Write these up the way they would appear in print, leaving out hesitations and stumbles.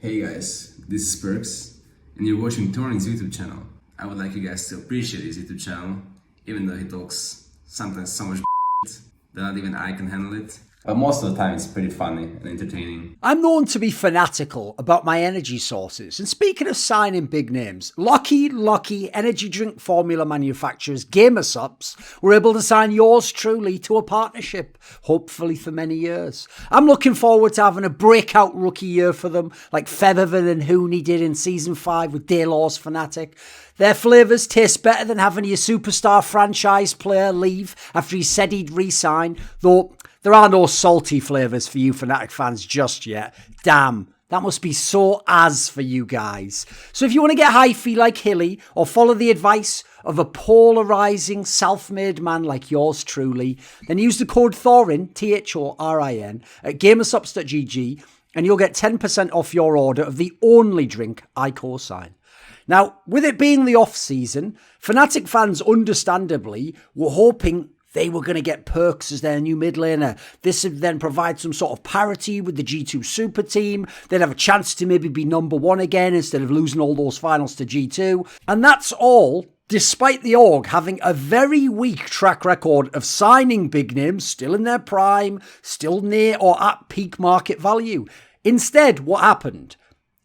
Hey guys, this is Perks, and you're watching Thorin's YouTube channel. I would like you guys to appreciate his YouTube channel, even though he talks sometimes so much that not even I can handle it. But most of the time it's pretty funny and entertaining. I'm known to be fanatical about my energy sources, and speaking of signing big names, lucky energy drink formula manufacturers Gamersupps were able to sign yours truly to a partnership, hopefully for many years. I'm looking forward to having a breakout rookie year for them, like Featherman and Hooney did in Season 5 with Daylaw's Fnatic. Their flavours taste better than having your superstar franchise player leave after he said he'd re-sign, though there are no salty flavours for you Fnatic fans just yet. Damn, that must be so as for you guys. So if you want to get hyphy like Hilly, or follow the advice of a polarising self-made man like yours truly, then use the code Thorin, Thorin, at gamersupps.gg, and you'll get 10% off your order of the only drink I co-sign. Now, with it being the off-season, Fnatic fans understandably were hoping they were going to get Perks as their new mid laner. This would then provide some sort of parity with the G2 super team. They'd have a chance to maybe be number one again instead of losing all those finals to G2. And that's all despite the org having a very weak track record of signing big names still in their prime, still near or at peak market value. Instead, what happened?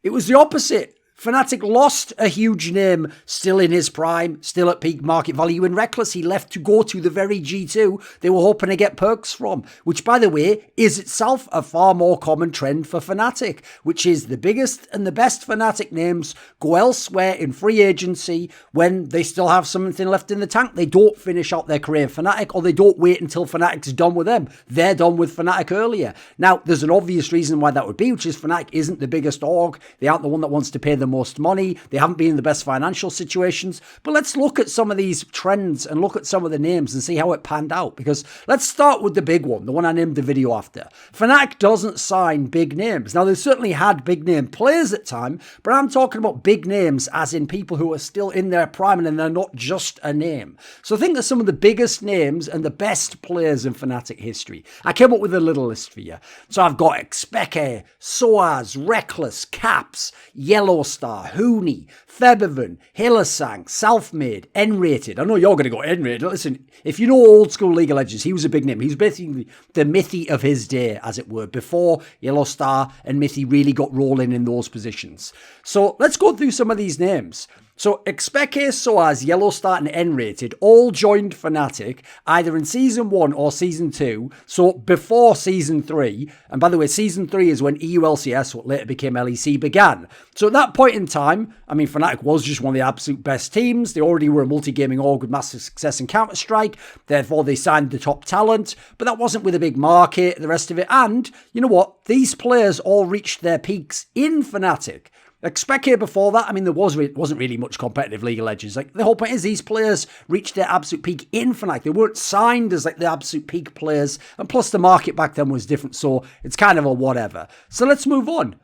It was the opposite. Fnatic lost a huge name, still in his prime, still at peak market value. In Reckless, he left to go to the very G2 they were hoping to get Perks from, which, by the way, is itself a far more common trend for Fnatic, which is the biggest and the best Fnatic names go elsewhere in free agency when they still have something left in the tank. They don't finish out their career in Fnatic, or they don't wait until Fnatic's done with them. They're done with Fnatic earlier. Now, there's an obvious reason why that would be, which is Fnatic isn't the biggest org. They aren't the one that wants to pay the most money. They haven't been in the best financial situations. But let's look at some of these trends and look at some of the names and see how it panned out. Because let's start with the big one, the one I named the video after. Fnatic doesn't sign big names. Now, they certainly had big name players at time, but I'm talking about big names as in people who are still in their prime and they're not just a name. So think of some of the biggest names and the best players in Fnatic history. I came up with a little list for you. So I've got Xpeke, Soaz, Reckless, Caps, Yellowstar, Hooney, Featherman, Hillesang, Selfmade, N-rated. I know you're going to go N-rated. Listen, if you know old school League of Legends, he was a big name. He was basically the Mithy of his day, as it were, before Yellowstar and Mithy really got rolling in those positions. So let's go through some of these names. So Xpeke, Soaz, Yellowstar and N-rated all joined Fnatic either in Season 1 or Season 2, so before Season 3. And by the way, Season 3 is when EULCS, what later became LEC, began. So at that point in time, I mean, Fnatic was just one of the absolute best teams. They already were a multi-gaming org with massive success in Counter-Strike. Therefore, they signed the top talent. But that wasn't with a big market, the rest of it. And, you know what? These players all reached their peaks in Fnatic. Xpeke before that, I mean, there wasn't really much competitive League of Legends. Like, the whole point is these players reached their absolute peak in Fnatic. They weren't signed as like the absolute peak players. And plus the market back then was different. So it's kind of a whatever. So let's move on.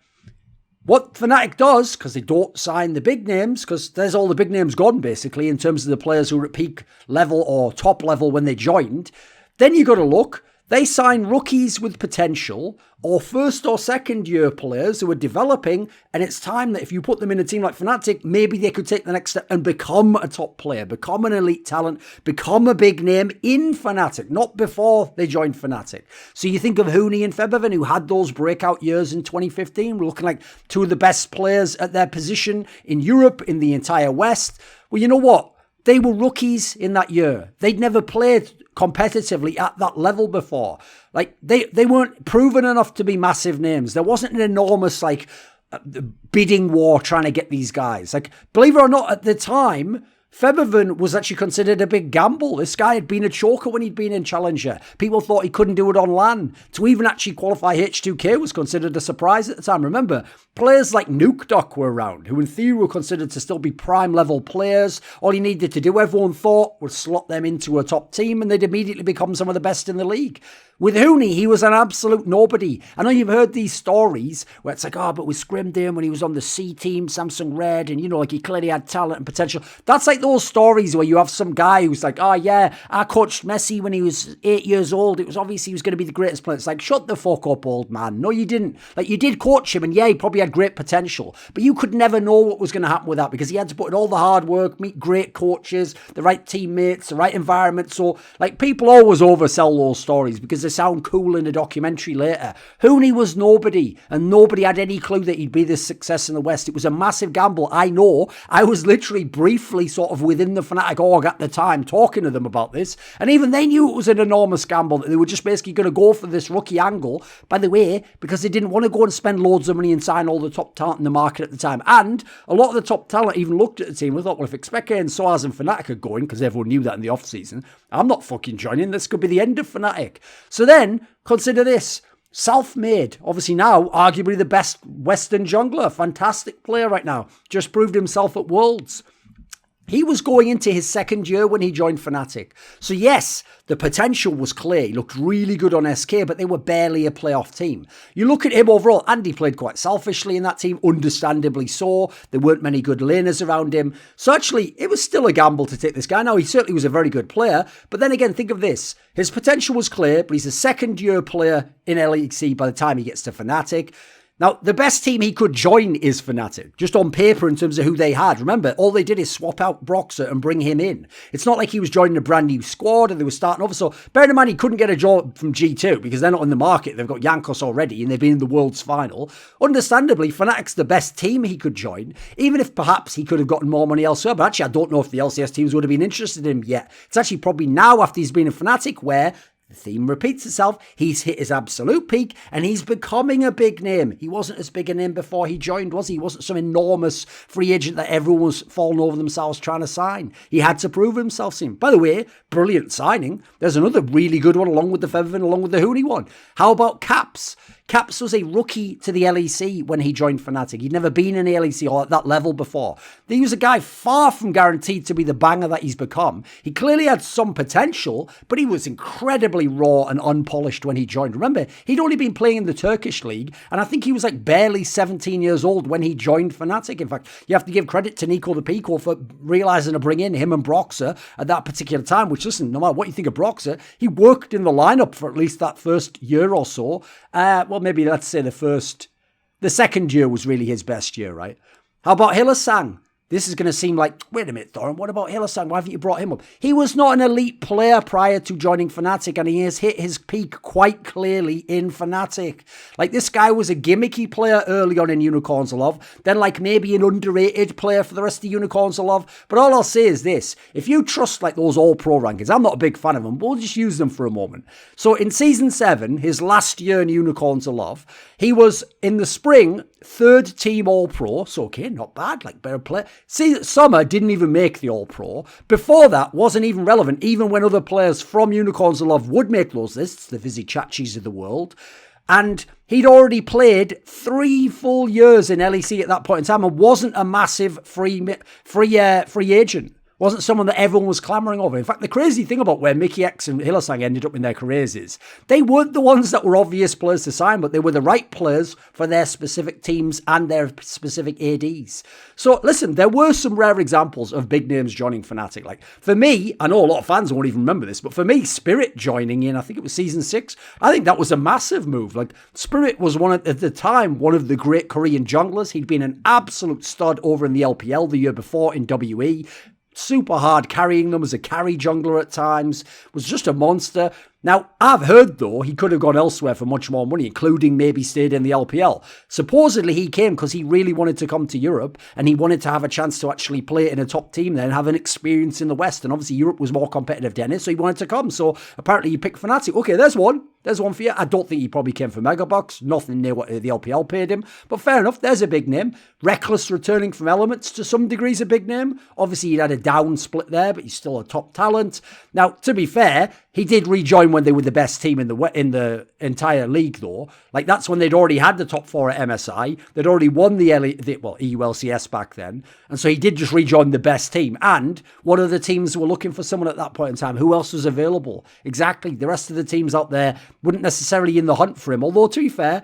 What Fnatic does, because they don't sign the big names, because there's all the big names gone basically in terms of the players who were at peak level or top level when they joined. Then you got to look. They sign rookies with potential or first or second year players who are developing, and it's time that if you put them in a team like Fnatic, maybe they could take the next step and become a top player, become an elite talent, become a big name in Fnatic, not before they joined Fnatic. So you think of Hooney and Featherman, who had those breakout years in 2015, we're looking like two of the best players at their position in Europe, in the entire West. Well, you know what? They were rookies in that year. They'd never played competitively at that level before. Like, they weren't proven enough to be massive names. There wasn't an enormous, like, bidding war trying to get these guys. Like, believe it or not, at the time, Featherman was actually considered a big gamble. This guy had been a choker when he'd been in Challenger. People thought he couldn't do it on LAN. To even actually qualify H2K was considered a surprise at the time. Remember, players like NukeDuck were around, who in theory were considered to still be prime level players. All he needed to do, everyone thought, was slot them into a top team and they'd immediately become some of the best in the league. With Hooney, he was an absolute nobody. I know you've heard these stories where it's like, oh, but we scrimmed him when he was on the C team, Samsung Red, and, you know, like he clearly had talent and potential. That's like those stories where you have some guy who's like, oh, yeah, I coached Messi when he was 8 years old. It was obvious he was going to be the greatest player. It's like, shut the fuck up, old man. No, you didn't. Like, you did coach him, and yeah, he probably had great potential, but you could never know what was going to happen with that because he had to put in all the hard work, meet great coaches, the right teammates, the right environment. So, like, people always oversell those stories because they sound cool in a documentary later. Hooney was nobody, and nobody had any clue that he'd be this success in the West. It was a massive gamble. I know. I was literally briefly sort of within the Fnatic org at the time talking to them about this, and even they knew it was an enormous gamble, that they were just basically going to go for this rookie angle, by the way, because they didn't want to go and spend loads of money and sign all the top talent in the market at the time. And a lot of the top talent even looked at the team and thought, well, if Expecke and Soaz and Fnatic are going, because everyone knew that in the off-season, I'm not fucking joining. This could be the end of Fnatic. So then, consider this. Self-made. Obviously now, arguably the best Western jungler. Fantastic player right now. Just proved himself at Worlds. He was going into his second year when he joined Fnatic. So yes, the potential was clear. He looked really good on SK, but they were barely a playoff team. You look at him overall, and he played quite selfishly in that team, understandably so. There weren't many good laners around him. So actually, it was still a gamble to take this guy. Now, he certainly was a very good player, but then again, think of this. His potential was clear, but he's a second-year player in LEC by the time he gets to Fnatic. Now, the best team he could join is Fnatic, just on paper in terms of who they had. Remember, all they did is swap out Broxer and bring him in. It's not like he was joining a brand new squad and they were starting over. So, bearing in mind, he couldn't get a job from G2 because they're not in the market. They've got Jankos already and they've been in the World's Final. Understandably, Fnatic's the best team he could join, even if perhaps he could have gotten more money elsewhere. But actually, I don't know if the LCS teams would have been interested in him yet. It's actually probably now after he's been in Fnatic where the theme repeats itself. He's hit his absolute peak and he's becoming a big name. He wasn't as big a name before he joined, was he? He wasn't some enormous free agent that everyone was falling over themselves trying to sign. He had to prove himself soon. By the way, brilliant signing. There's another really good one along with the Featherman, along with the Hooney one. How about Caps? Caps was a rookie to the LEC when he joined Fnatic. He'd never been in the LEC or at that level before. He was a guy far from guaranteed to be the banger that he's become. He clearly had some potential, but he was incredibly raw and unpolished when he joined. Remember, he'd only been playing in the Turkish league, and I think he was like barely 17 years old when he joined Fnatic. In fact, you have to give credit to Nico the Pico for realising to bring in him and Broxer at that particular time, which, listen, no matter what you think of Broxer, he worked in the lineup for at least that first year or so. Well, maybe let's say the second year was really his best year, right? How about Hillestad? This is going to seem like, wait a minute, Thorin, what about Hillestad? Why haven't you brought him up? He was not an elite player prior to joining Fnatic, and he has hit his peak quite clearly in Fnatic. Like, this guy was a gimmicky player early on in Unicorns of Love, then like maybe an underrated player for the rest of Unicorns of Love. But all I'll say is this, if you trust like those all-pro rankings, I'm not a big fan of them, but we'll just use them for a moment. So in Season 7, his last year in Unicorns of Love, he was, in the spring, third team All-Pro, so okay, not bad, like better player. See, Summer didn't even make the All-Pro. Before that, wasn't even relevant, even when other players from Unicorns of Love would make those lists, the Vizzy Chachis of the world. And he'd already played 3 full years in LEC at that point in time and wasn't a massive free agent. Wasn't someone that everyone was clamouring over. In fact, the crazy thing about where Mickey X and Hillestad ended up in their careers is they weren't the ones that were obvious players to sign, but they were the right players for their specific teams and their specific ADs. So listen, there were some rare examples of big names joining Fnatic. Like for me, I know a lot of fans won't even remember this, but for me, Spirit joining in, I think it was Season 6, I think that was a massive move. Like Spirit was at the time, one of the great Korean junglers. He'd been an absolute stud over in the LPL the year before in WE. Super hard carrying them as a carry jungler at times, was just a monster. Now, I've heard, though, he could have gone elsewhere for much more money, including maybe stayed in the LPL. Supposedly, he came because he really wanted to come to Europe, and he wanted to have a chance to actually play in a top team there and have an experience in the West. And obviously, Europe was more competitive than it, so he wanted to come. So, apparently, he picked Fnatic. Okay, there's one. There's one for you. I don't think he probably came for Megabucks. Nothing near what the LPL paid him. But fair enough, there's a big name. Reckless returning from Elements to some degree is a big name. Obviously, he'd had a down split there, but he's still a top talent. Now, to be fair, he did rejoin joined when they were the best team in the entire league, though. Like, that's when they'd already had the top 4 at MSI. They'd already won the EULCS back then. And so he did just rejoin the best team. And one of the teams were looking for someone at that point in time. Who else was available? Exactly. The rest of the teams out there wouldn't necessarily in the hunt for him. Although, to be fair,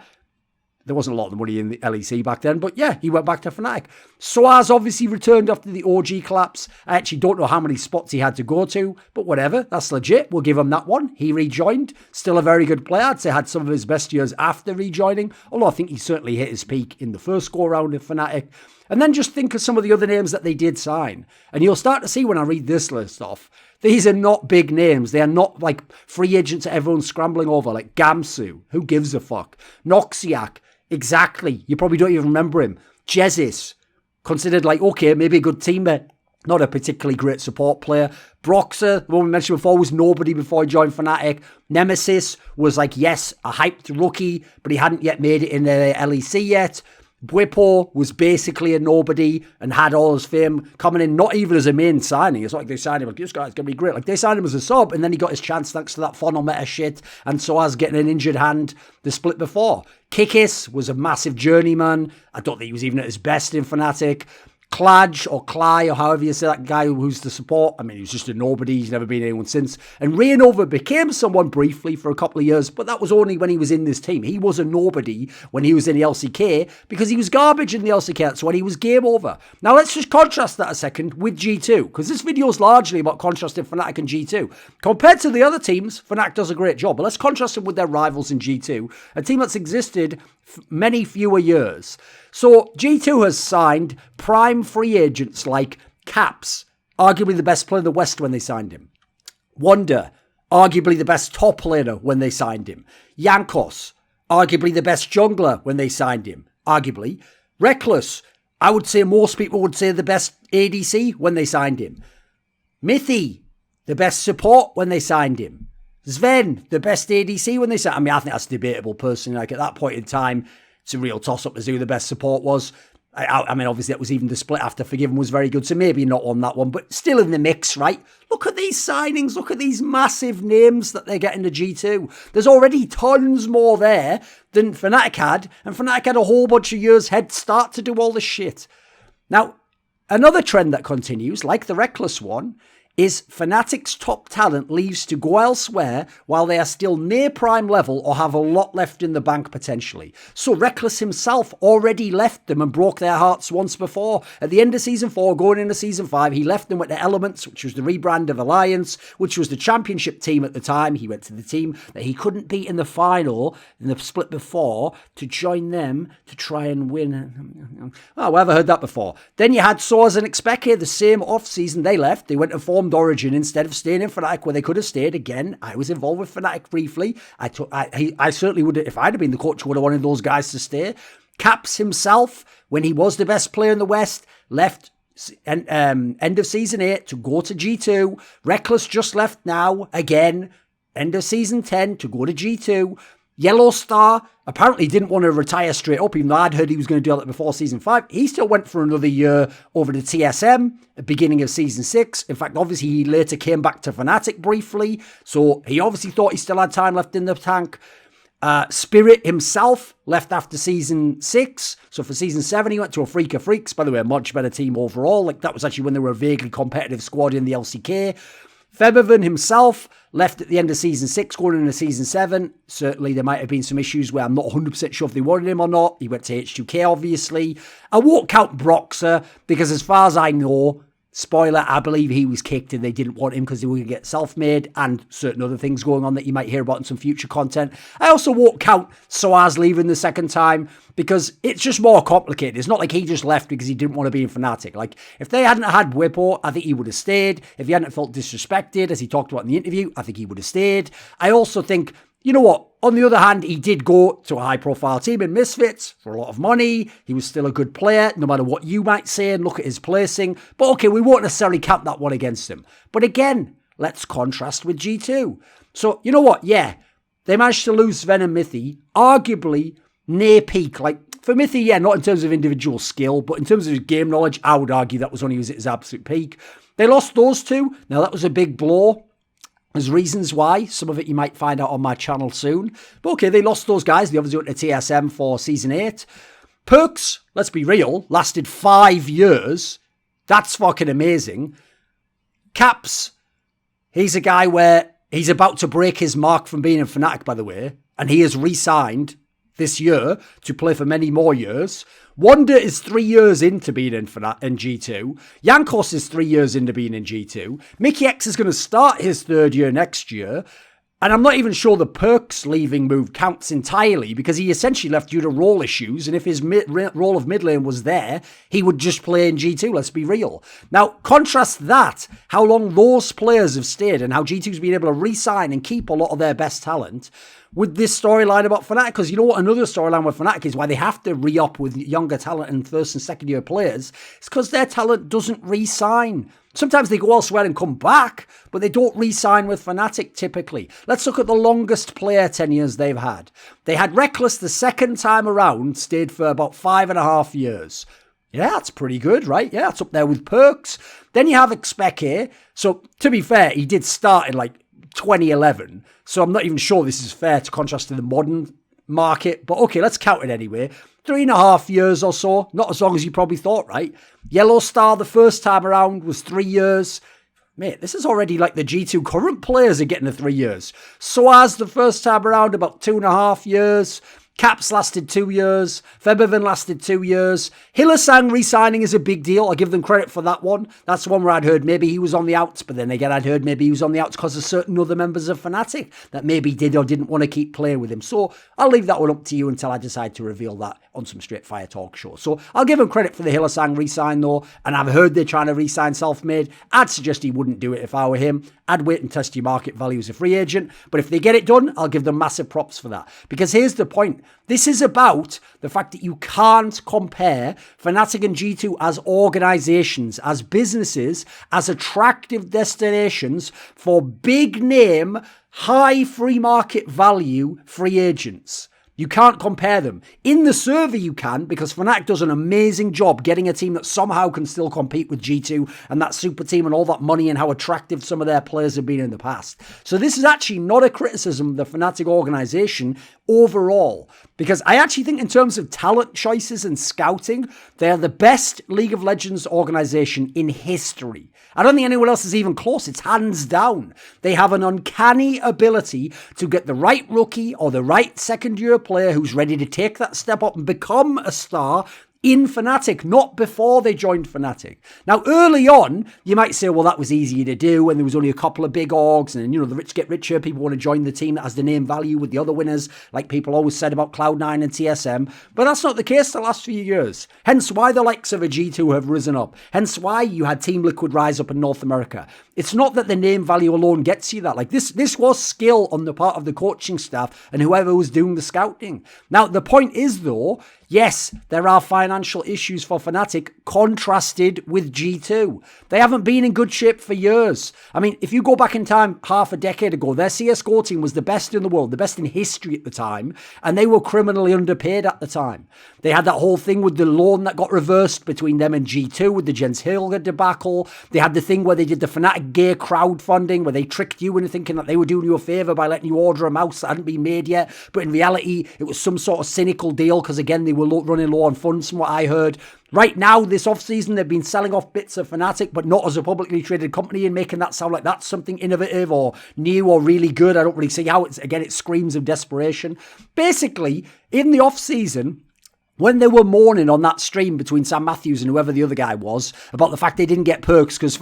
there wasn't a lot of money in the LEC back then, but yeah, he went back to Fnatic. Soaz obviously returned after the OG collapse. I actually don't know how many spots he had to go to, but whatever, that's legit. We'll give him that one. He rejoined. Still a very good player. I'd say had some of his best years after rejoining, although I think he certainly hit his peak in the first go-around of Fnatic. And then just think of some of the other names that they did sign. And you'll start to see when I read this list off, these are not big names. They are not like free agents that everyone's scrambling over, like Gamsu. Who gives a fuck? Noxiac. Exactly. You probably don't even remember him. Jezis, considered like, okay, maybe a good teammate. Not a particularly great support player. Broxer, the one we mentioned before, was nobody before he joined Fnatic. Nemesis was like, yes, a hyped rookie, but he hadn't yet made it in the LEC yet. Bwipo was basically a nobody and had all his fame coming in, not even as a main signing. It's not like they signed him like, this guy's going to be great. Like, they signed him as a sub, and then he got his chance thanks to that funnel meta shit, and Soaz getting an injured hand the split before. Kikis was a massive journeyman. I don't think he was even at his best in Fnatic. Klaj or Cly or however you say that guy who's the support. I mean, he was just a nobody. He's never been anyone since. And Rayanova became someone briefly for a couple of years, but that was only when he was in this team. He was a nobody when he was in the LCK because he was garbage in the LCK. So when he was game over. Now let's just contrast that a second with G2 because this video is largely about contrasting Fnatic and G2. Compared to the other teams, Fnatic does a great job, but let's contrast them with their rivals in G2, a team that's existed many fewer years. So G2 has signed prime free agents like Caps, arguably the best player in the West when they signed him. Wonder, arguably the best top laner when they signed him. Yankos, arguably the best jungler when they signed him. Arguably. Reckless, I would say most people would say the best ADC when they signed him. Mithy, the best support when they signed him. Sven, the best ADC when they signed him. I mean, I think that's debatable personally. Like, at that point in time, it's a real toss-up as to who the best support was. I mean, obviously, that was even the split after Forgiven was very good, so maybe not on that one, but still in the mix, right? Look at these signings. Look at these massive names that they're getting to G2. There's already tons more there than Fnatic had, and Fnatic had a whole bunch of years head start to do all this shit. Now, another trend that continues, like the Reckless one, is Fnatic's top talent leaves to go elsewhere while they are still near prime level or have a lot left in the bank potentially. So Reckless himself already left them and broke their hearts once before. At the end of Season 4, going into Season 5, he left them with the Elements, which was the rebrand of Alliance, which was the championship team at the time. He went to the team that he couldn't beat in the final, in the split before, to join them to try and win. Oh, we haven't heard that before. Then you had Soaz and Expeke, the same off-season they left. They went and formed Origin instead of staying in Fnatic where they could have stayed. Again, I was involved with Fnatic briefly. I certainly would have, if I'd have been the coach, would have wanted those guys to stay. Caps himself, when he was the best player in the West, left end of Season 8 to go to G2. Reckless just left now, again, end of Season 10 to go to G2. Yellow Star apparently didn't want to retire straight up, even though I'd heard he was going to do that before Season 5. He still went for another year over to TSM at the beginning of Season 6. In fact, obviously, he later came back to Fnatic briefly, so he obviously thought he still had time left in the tank. Spirit himself left after Season 6, so for Season 7, he went to a Freak of Freaks. By the way, a much better team overall. Like, that was actually when they were a vaguely competitive squad in the LCK. Febiven himself left at the end of Season 6, going into Season 7. Certainly, there might have been some issues where I'm not 100% sure if they wanted him or not. He went to H2K, obviously. I won't count Broxer, because as far as I know, spoiler, I believe he was kicked and they didn't want him because they were going to get self-made and certain other things going on that you might hear about in some future content. I also won't count Soaz leaving the second time because it's just more complicated. It's not like he just left because he didn't want to be in Fnatic. Like, if they hadn't had Bwipo, I think he would have stayed. If he hadn't felt disrespected, as he talked about in the interview, I think he would have stayed. I also think, you know what? On the other hand, he did go to a high-profile team in Misfits for a lot of money. He was still a good player, no matter what you might say and look at his placing. But okay, we won't necessarily count that one against him. But again, let's contrast with G2. So, you know what? Yeah, they managed to lose Sven and Mithy, arguably near peak. Like, for Mithy, yeah, not in terms of individual skill, but in terms of his game knowledge, I would argue that was when he was at his absolute peak. They lost those two. Now, that was a big blow. There's reasons why. Some of it you might find out on my channel soon. But okay, they lost those guys. They obviously went to TSM for Season 8. Perks, let's be real, lasted 5 years. That's fucking amazing. Caps, he's a guy where he's about to break his mark from being in Fnatic, by the way. And he has re-signed this year to play for many more years. Wonder is 3 years into being in G2. Jankos is 3 years into being in G2. Mickey X is going to start his 3rd year next year. And I'm not even sure the Perks leaving move counts entirely because he essentially left due to role issues. And if his role of mid lane was there, he would just play in G2, let's be real. Now, contrast that, how long those players have stayed and how G2's been able to re-sign and keep a lot of their best talent with this storyline about Fnatic. Because you know what another storyline with Fnatic is, why they have to re-up with younger talent and 1st and 2nd year players. It's because their talent doesn't re-sign. Sometimes they go elsewhere and come back, but they don't re-sign with Fnatic typically. Let's look at the longest player tenures they've had. They had Reckless the 2nd time around, stayed for about 5.5 years. Yeah, that's pretty good, right? Yeah, that's up there with Perks. Then you have Expeke. So, to be fair, he did start in like 2011. So I'm not even sure this is fair to contrast to the modern market. But okay, let's count it anyway. 3.5 years or so. Not as long as you probably thought, right? Yellow Star the 1st time around was 3 years. Mate, this is already like the G2 current players are getting the 3 years. Soaz the 1st time around, about 2.5 years. Caps lasted 2 years. Febervin lasted 2 years. Hillesang re-signing is a big deal. I give them credit for that one. That's the one where I'd heard maybe he was on the outs, but then again I'd heard maybe he was on the outs because of certain other members of Fnatic that maybe did or didn't want to keep playing with him. So I'll leave that one up to you until I decide to reveal that on some straight fire talk show. So I'll give him credit for the Hillesang re-sign though, and I've heard they're trying to re-sign Selfmade. I'd suggest he wouldn't do it if I were him. I'd wait and test your market value as a free agent, but if they get it done, I'll give them massive props for that. Because here's the point. This is about the fact that you can't compare Fnatic and G2 as organizations, as businesses, as attractive destinations for big name, high free market value free agents. You can't compare them. In the server you can, because Fnatic does an amazing job getting a team that somehow can still compete with G2 and that super team and all that money and how attractive some of their players have been in the past. So this is actually not a criticism of the Fnatic organization overall, because I actually think in terms of talent choices and scouting, they're the best League of Legends organization in history. I don't think anyone else is even close. It's hands down. They have an uncanny ability to get the right rookie or the right second-year player who's ready to take that step up and become a star in Fnatic, not before they joined Fnatic. Now, early on, you might say, well, that was easy to do, and there was only a couple of big orgs, and, you know, the rich get richer, people want to join the team that has the name value with the other winners, like people always said about Cloud9 and TSM, but that's not the case the last few years. Hence why the likes of a G2 have risen up. Hence why you had Team Liquid rise up in North America. It's not that the name value alone gets you that. Like, this was skill on the part of the coaching staff and whoever was doing the scouting. Now, the point is, though, yes, there are financial issues for Fnatic contrasted with G2. They haven't been in good shape for years. I mean, if you go back in time half a decade ago, their CSGO team was the best in the world, the best in history at the time, and they were criminally underpaid at the time. They had that whole thing with the loan that got reversed between them and G2 with the Jens Hilger debacle. They had the thing where they did the Fnatic Gear crowdfunding, where they tricked you into thinking that they were doing you a favour by letting you order a mouse that hadn't been made yet. But in reality, it was some sort of cynical deal because, again, they were running low on funds from what I heard. Right now, this off-season, they've been selling off bits of Fnatic, but not as a publicly traded company and making that sound like that's something innovative or new or really good. I don't really see how it's, again, it screams of desperation. Basically, in the off-season, when they were mourning on that stream between Sam Matthews and whoever the other guy was about the fact they didn't get perks because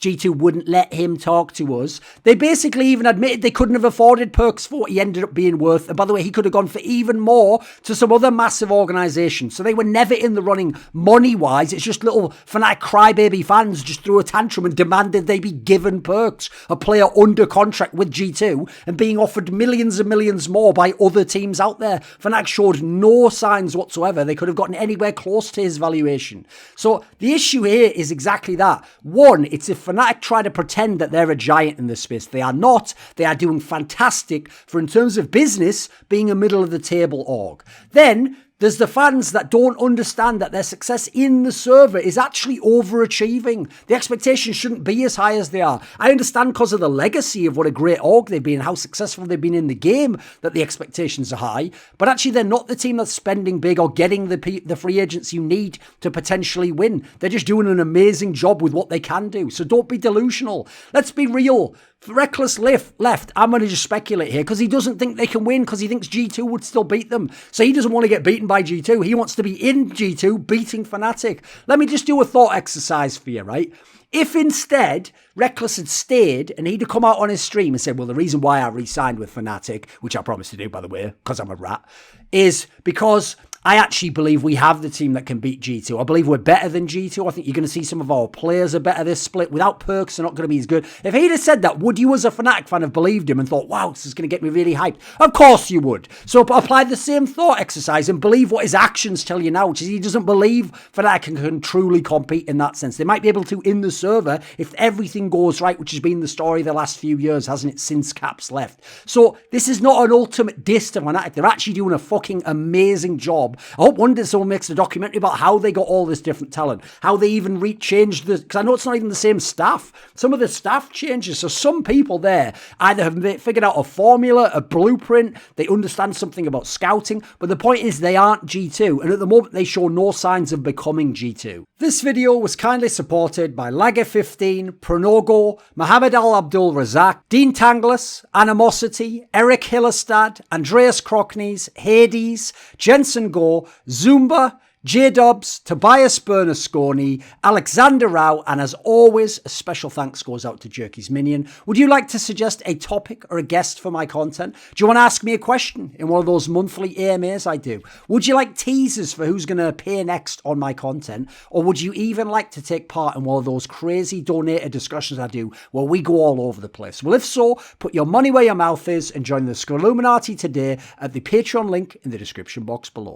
G2 wouldn't let him talk to us, they basically even admitted they couldn't have afforded perks for what he ended up being worth. And by the way, he could have gone for even more to some other massive organisation. So they were never in the running money-wise. It's just little Fnatic crybaby fans just threw a tantrum and demanded they be given perks. A player under contract with G2 and being offered millions and millions more by other teams out there. Fnatic showed no signs whatsoever they could have gotten anywhere close to his valuation. So the issue here is exactly that. One, it's if Fnatic try to pretend that they're a giant in this space. They are not. They are doing fantastic for, in terms of business, being a middle of the table org. Then There's the fans that don't understand that their success in the server is actually overachieving. The expectations shouldn't be as high as they are. I understand because of the legacy of what a great org they've been and how successful they've been in the game that the expectations are high, but actually they're not the team that's spending big or getting the free agents you need to potentially win. They're just doing an amazing job with what they can do. So don't be delusional. Let's be real. Reckless left, I'm going to just speculate here, because he doesn't think they can win, because he thinks G2 would still beat them. So he doesn't want to get beaten by G2. He wants to be in G2 beating Fnatic. Let me just do a thought exercise for you, right? If instead Reckless had stayed and he'd have come out on his stream and said, well, the reason why I re-signed with Fnatic, which I promised to do, by the way, because I'm a rat, is because I actually believe we have the team that can beat G2. I believe we're better than G2. I think you're going to see some of our players are better this split. Without perks, they're not going to be as good. If he'd have said that, would you as a Fnatic fan have believed him and thought, wow, this is going to get me really hyped? Of course you would. So apply the same thought exercise and believe what his actions tell you now, which is he doesn't believe Fnatic can truly compete in that sense. They might be able to in the server if everything goes right, which has been the story the last few years, hasn't it, since Caps left. So this is not an ultimate diss to Fnatic. They're actually doing a fucking amazing job. I hope one day someone makes a documentary about how they got all this different talent, how they even changed the, because I know it's not even the same staff. Some of the staff changes. So some people there either have figured out a formula, a blueprint, they understand something about scouting, but the point is they aren't G2, and at the moment they show no signs of becoming G2. This video was kindly supported by Lager15, Pronogo, Mohammed Alabdul Razzaq, Dean Tanglis, Animosity, ErikHillestad, Andreas Kroknes, Hades, Jensen Goh, Zoomba, JDubs, Tobias Bernasconi, Alexander Rao, and as always, a special thanks goes out to Jerky's Minion. Would you like to suggest a topic or a guest for my content? Do you want to ask me a question in one of those monthly AMAs I do? Would you like teasers for who's going to appear next on my content? Or would you even like to take part in one of those crazy donated discussions I do where we go all over the place? Well, if so, put your money where your mouth is and join the Scrolluminati today at the Patreon link in the description box below.